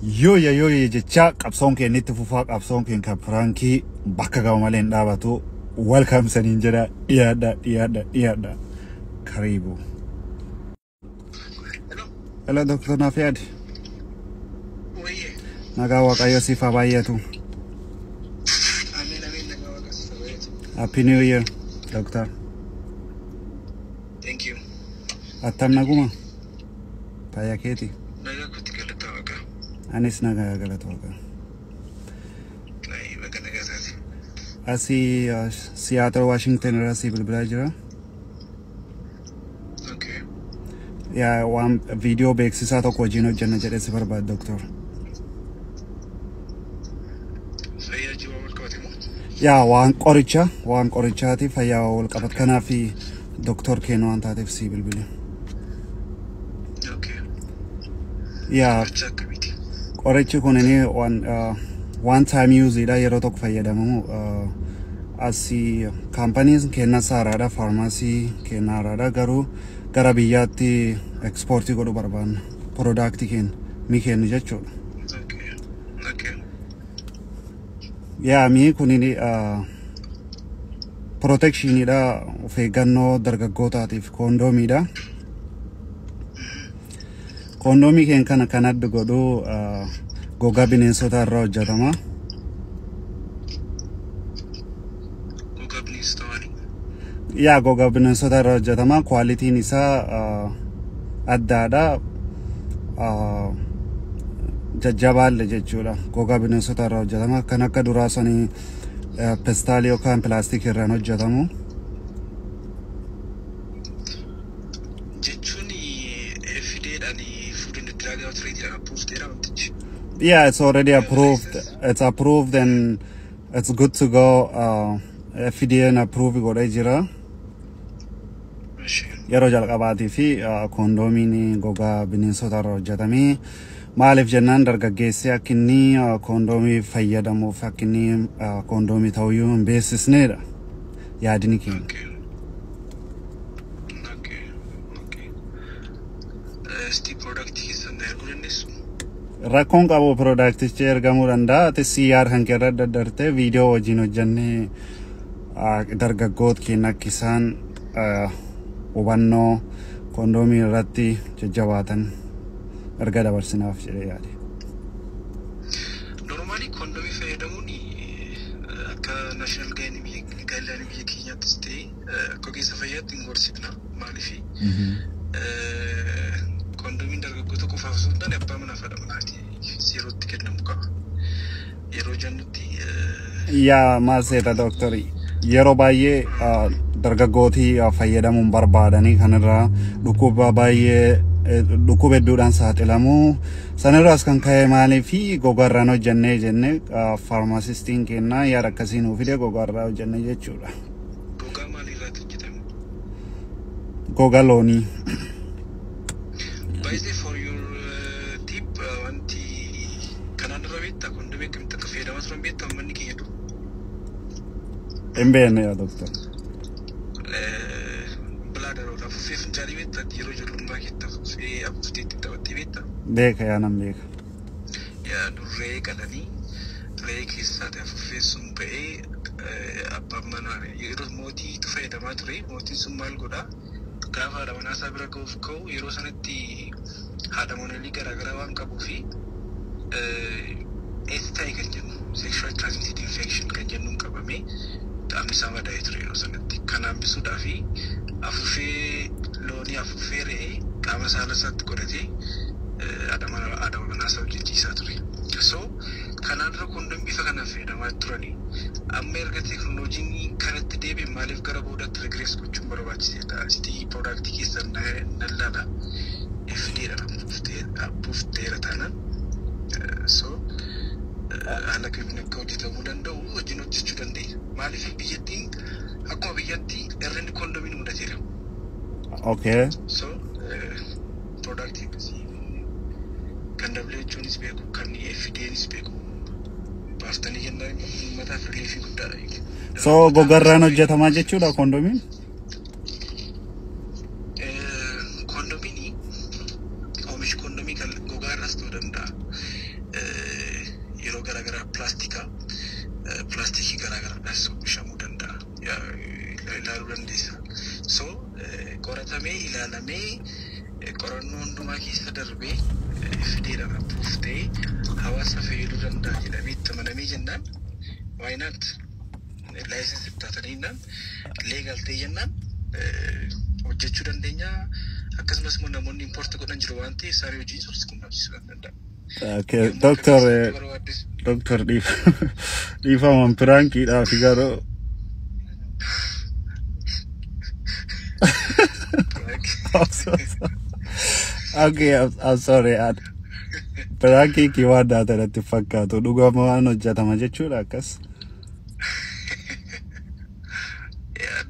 Yo jecha qabsoon kennitti fufaa qabsoon ken ka Frankie bakka gamaleen dhaabatu welcome sanin jedha dhiyaadha karibu. Hello Dr. Nafiad. Nagaa waaqayyo sifa baay'atu. Happy New Year, Doctor. Thank you. Attam naguma. Paya keti. Naga kuti galata waka. Anis naga galata waka. Nai waka naga sasi. Asi Seattle, Washington rasi bilbila jira. Okay. Ya waan video beeksisa tokko wajjin hojjenna jedhee si barbaada Doctor. Fayyaa jiwa wal qabate moo? Ya waan qorichaati fayyaa wal qabat kanaafi Doctor Keno waan taateef si bilbile. Okay. Ya qorichi kun inni one time use dha yeroo tokko fayyadamamu asi companies kenna saaraadha pharmacy kennaaraadha garuu gara biyyaatti export godhu barbaanna product ken mi kennu jechuudha. Okay. Ya mi kun inni protection dha of eeggannoo dargaggootaatiif kondoomii dha. Kondoomii ken kana kan adda godhu gogaa bineensota irraa hojjetama. Gogaa bineensota maali? Ya gogaa bineensota irraa hojjetama. Quality'n isaa addaadha. Jajjabaalle jechuudha. Gogaa bineensota irraa hojjetama. Kan akka duraa sanii pestaalii yookaan pilaastikii irraan hojjetamu. Yeah, it's already approved. It's approved and it's good to go. FDA and approved godhee jira. Yeroo jalqabaatii fi kondoomiin gogaa bineensota irraa hojjetamee maaliif jennaan dargaggeessi akka inni kondoomii fayyadamuuf akka inni kondoomii ta'uyyuu hin beeksisneedha yaadni keenya. Rakkoon qabu productichi ergamuu danda'a. Ati CR kan keerra daddarte video wajjin hojjannee dargaggoota keenya akka isaan hubannoo kondoomii irratti jajjabaatan erga dabarsinaaf jedhee yaade. Normally kondoomii fayyadamuun akka national guideline biyya keenyaattis ta'e akka ogeessa fayyaatti hin gorsifna. Maaliif kondomiin dargaggoota qofaaf osoo hin taane abbaa manaa fayyadamuudhaati yerootti kennamu qaba. Yeroo jennutti yaa maal seeta dooktarii yeroo baay'ee dargaggooti fayyadamuun barbaadanii kanarraa dhukkuba baay'ee dhukkuba hedduudhaan saaxilamu. Sanirraas kan ka'e maaliif gogaarraan hojjennee jenne faarmaasistiin kennaa yaada akkasii nuuf fide gogaarraa hojjennee jechuudha. Gogaa maalirraatti hojjetame? Gogaa loonii. By the for your tip, wanti kanan rabita kondomii akkamitti akka fayyadamaa turan beektaa uummanni keenya dha. Hin beekne yaa doktor. Bilaadaroodhaaf uffee fincaanii beektaa yeroo ijoollummaa keetti uffee afuuftee itti taphattee beektaa? Beeka yaa nan beeka. Yaa durree qalanii ree keessaati afuuffee sun ba'ee abbaan manaa yeroo mootiitu fayyadamaa ture mootiin sun maal godhaa? Gaafa haadha manaa isaa bira ga'uuf ka'u yeroo sanatti haadha manaa garaagaraa waan qabuu fi STI kan jennu sexual transmitted infection kan jennuun qabamee qaamni isaa madaa'ee ture yeroo sanatti. Kan hambisuudhaa fi afuuffee loonii afuuffee re'ee qaama saala isaatti godhatee haadha manaa isaa hojjechiisaa ture. So kanaan dura kondoomii bifa kanaan fayyadamaa turanii amma erga teekinooloojiin kanatti deebi'e maaliif gara boodaatti regrees gochuun barbaachiseedha. Sitii product keessan nallala FDA approved taanaan so haala kamiin akka hojjetamuu danda'u wajjin hojjechuu dandeenya. Maaliif biyyattiin akkuma biyyatti irrinni kondoomiin mudateera. Okay. So product kan WHO'nis beeku kan FDA'nis beeku baastanii jennaan mataa firileefii guddaadha. So gogaarraan hojjetamaa jechuudha kondoomiin? Kondomiin oomishi kondomii kan gogaarras ta'uu danda'a. garaagaraa pilaastikii garaagaraadhaas oomishamuu danda'a. Ilaaluu dandeessa. So qoratamee ilaalamee qorannoo hundumaa keessa darbee fideedhaan approve ta'ee hawaasa fayyaduu danda'a jedhamee itti amanamee jennaan why not laayisensi bitatanii jennaan leegal ta'e jennaan hojjechuu dandeenya. Akkasumas immoo namoonni impoortii godhan jiru waan ta'eef isaanii hojii soorsi qunnamsiisuu kan danda'a. Okay, Doctor Difa Mampiranki da Figaro. Okay, I'm sorry. Piranki kiwada tanatti fakkaatu dhugama waan hojjetama jechuudha akkas.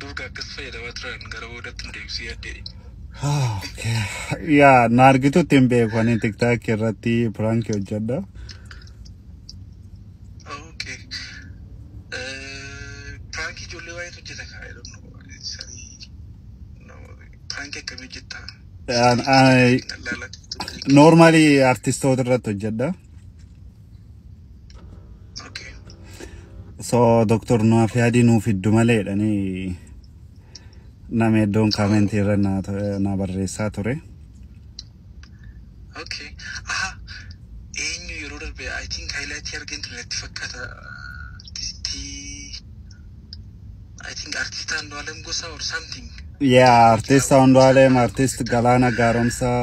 Duuga akkas fayyadamaa turan gara boodatti deebisee yaaddeedha. Okay. Yeah, nargitutti hin beeku ani TikTok irratti prank hojjedha. Okay. Prank ijoollee waa'ee hojjeta kaa I don't know. Prank akkamii hojjetta? Normally artistoota irratti hojjedha. Okay. So Dr. Nuaf yaadii nuuf hiddu maleedhani nama hedduun kaamentii irra na barreessaa ture. Okay. Aha. Eenyu yeroo darbe I think highlight argentu natti fakkaata I think artist Andu'aalem Gosaa or something. Yeah, artist Andu'aalem, artist Galaana Gaaromsaa,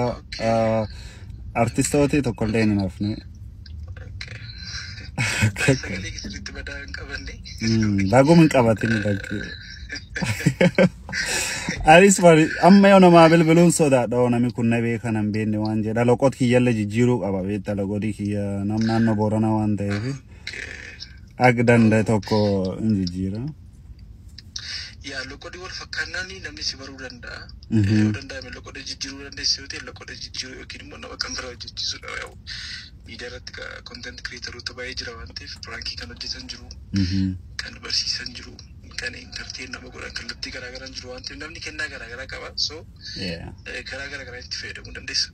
artistooti tokkollee hin hafne. Okay. Sagalee keessatti badaa hin qabanne. Baguma hin qabatin bakki. Aris bari amma yoo nama bilbiluun sodaadha namni kun na beekan hin beekne waan jedha loqot kiyyalle jijjiiruu qaba beekta loqotii kiyya nam naannoo Boorana waan ta'eef ak danda'e tokko hin jijjiira. Yaa loqotii wal fakkaannaan namni si baruu danda'a. Yoo danda'ame loqotii jijjiiruu dandeessi yoo ta'e loqotii jijjiiruu yookiin immoo nama kan biraa hojjechiisuudha. Miidiyaa irratti content creatorota baay'ee jira waan ta'eef pirankii kan hojjetan jiru kan barsiisan jiru. Kan entertain nama godhan kallattii garaagaraa jiru waan ta'eef namni kennaa garaagaraa qaba. So karaa garaagaraa itti fayyadamuu dandeessa.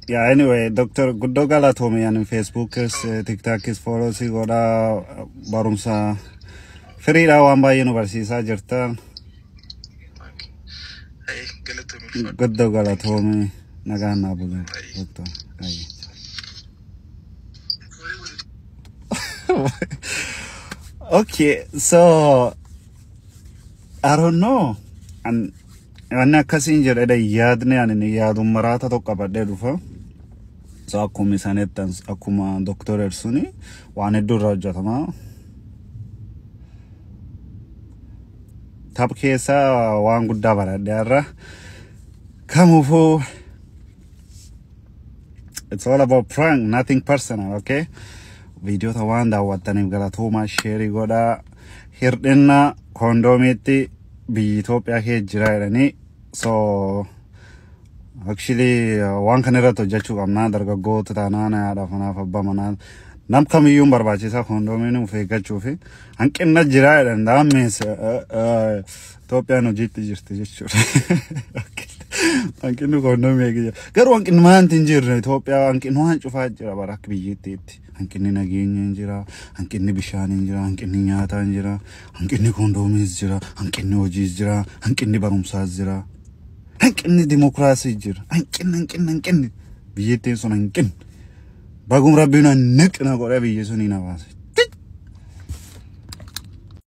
Yeah, anyway, Dr. Guddoo galatoome yani Facebookis, TikTokis follows godha barumsa firiidha waan baay'ee nu barsiisaa jirta. Guddoo galatoome nagaan naa bulu. Okay, so I don't know. And akkasiin jedhedha yaadne ani yaadun maraata tokko qabadhee dhufa. So akkuma isaanettan akkuma Dr. Ersuni waan hedduu irraa hojjetama. Tapha keessa waan guddaa baradhee irra. Kamuufuu it's all about prank, nothing personal, okay? Video ta waan daawwattaniif galatooma share godha. Hirdhinna kondomiitti biyya Itoophiyaa keessa jira jedhanii so actually waan kana irratti hojjechuu qabna dargaggoota taanaan haadha fanaaf abbaa manaa nam kamiyyuu barbaachisaa kondomiin of eeggachuufi hanqina jira jedhan daammees Itoophiyaan hojiitti jirti jechuudha. Hanqinni kondomii eegee garuu hanqinni maanti hin jirre Itoophiyaa hanqinni waan cufaa jira bara akka biyyattiitti. Hanqinni nageenya jira, hanqinni bishaanii jira, hanqinni nyaataa jira, hanqinni kondomiis jira, hanqinni hojiis jira, hanqinni barumsaas jira, hanqinni dimokiraasii jira, hanqinni biyyattiin sun hanqinni bagum rabbiin niqna godha biyyi sun hin hawaasa.